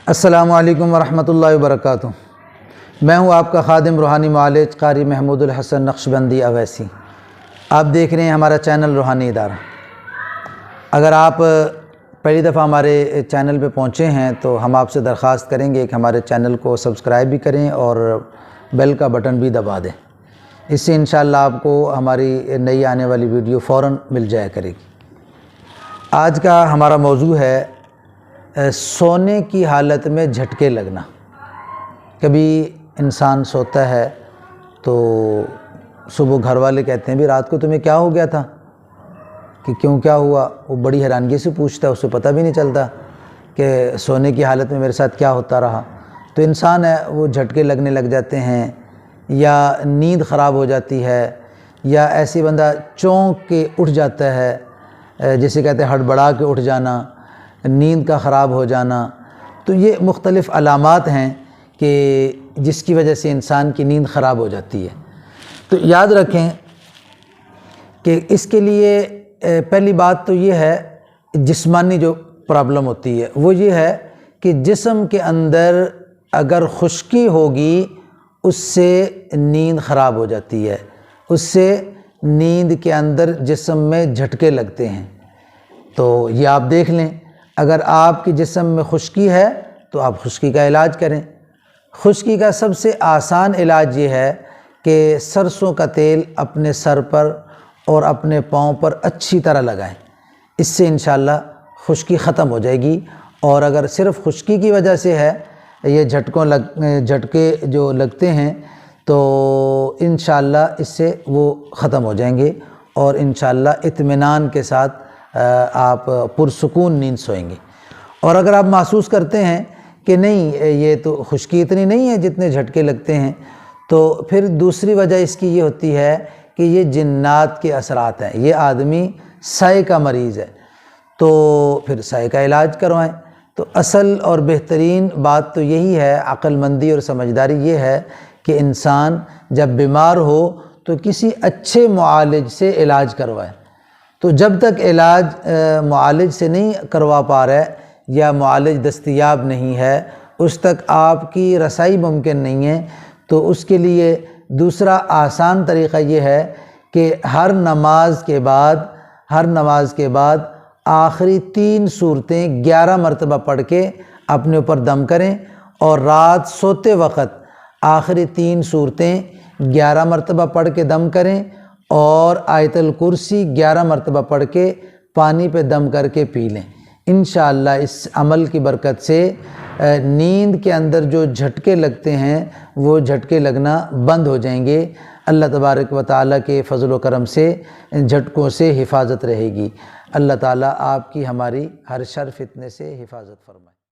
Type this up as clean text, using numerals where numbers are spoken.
السلام علیکم ورحمۃ اللہ وبرکاتہ۔ میں ہوں آپ کا خادم روحانی معالج قاری محمود الحسن نقشبندی اویسی۔ آپ دیکھ رہے ہیں ہمارا چینل روحانی ادارہ۔ اگر آپ پہلی دفعہ ہمارے چینل پہ پہنچے ہیں تو ہم آپ سے درخواست کریں گے کہ ہمارے چینل کو سبسکرائب بھی کریں اور بیل کا بٹن بھی دبا دیں۔ اس سے انشاءاللہ آپ کو ہماری نئی آنے والی ویڈیو فوراً مل جایا کرے گی۔ آج کا ہمارا موضوع ہے سونے کی حالت میں جھٹکے لگنا۔ کبھی انسان سوتا ہے تو صبح گھر والے کہتے ہیں بھی رات کو تمہیں کیا ہو گیا تھا، کہ کیوں کیا ہوا، وہ بڑی حیرانگی سے پوچھتا ہے، اسے پتہ بھی نہیں چلتا کہ سونے کی حالت میں میرے ساتھ کیا ہوتا رہا۔ تو انسان ہے وہ جھٹکے لگنے لگ جاتے ہیں، یا نیند خراب ہو جاتی ہے، یا ایسی بندہ چونک کے اٹھ جاتا ہے، جسے کہتے ہیں ہڑبڑا کے اٹھ جانا، نیند کا خراب ہو جانا۔ تو یہ مختلف علامات ہیں کہ جس کی وجہ سے انسان کی نیند خراب ہو جاتی ہے۔ تو یاد رکھیں کہ اس کے لیے پہلی بات تو یہ ہے، جسمانی جو پرابلم ہوتی ہے وہ یہ ہے کہ جسم کے اندر اگر خشکی ہوگی اس سے نیند خراب ہو جاتی ہے، اس سے نیند کے اندر جسم میں جھٹکے لگتے ہیں۔ تو یہ آپ دیکھ لیں، اگر آپ کی جسم میں خشکی ہے تو آپ خشکی کا علاج کریں۔ خشکی کا سب سے آسان علاج یہ ہے کہ سرسوں کا تیل اپنے سر پر اور اپنے پاؤں پر اچھی طرح لگائیں، اس سے انشاءاللہ خشکی ختم ہو جائے گی۔ اور اگر صرف خشکی کی وجہ سے ہے یہ جھٹکے جو لگتے ہیں تو انشاءاللہ اس سے وہ ختم ہو جائیں گے، اور انشاءاللہ اطمینان کے ساتھ آپ پرسکون نیند سوئیں گے۔ اور اگر آپ محسوس کرتے ہیں کہ نہیں یہ تو خشکی اتنی نہیں ہے جتنے جھٹکے لگتے ہیں، تو پھر دوسری وجہ اس کی یہ ہوتی ہے کہ یہ جنات کے اثرات ہیں، یہ آدمی سائے کا مریض ہے، تو پھر سائے کا علاج کروائیں۔ تو اصل اور بہترین بات تو یہی ہے، عقل مندی اور سمجھداری یہ ہے کہ انسان جب بیمار ہو تو کسی اچھے معالج سے علاج کروائے۔ تو جب تک علاج معالج سے نہیں کروا پا رہے یا معالج دستیاب نہیں ہے، اس تک آپ کی رسائی ممکن نہیں ہے۔ تو اس کے لیے دوسرا آسان طریقہ یہ ہے کہ ہر نماز کے بعد آخری 3 سورتیں 11 مرتبہ پڑھ کے اپنے اوپر دم کریں، اور رات سوتے وقت آخری 3 سورتیں 11 مرتبہ پڑھ کے دم کریں، اور آیت الکرسی 11 مرتبہ پڑھ کے پانی پہ دم کر کے پی لیں۔ انشاءاللہ اس عمل کی برکت سے نیند کے اندر جو جھٹکے لگتے ہیں وہ جھٹکے لگنا بند ہو جائیں گے۔ اللہ تبارک و تعالیٰ کے فضل و کرم سے جھٹکوں سے حفاظت رہے گی۔ اللہ تعالیٰ آپ کی ہماری ہر شر فتنے سے حفاظت فرمائے۔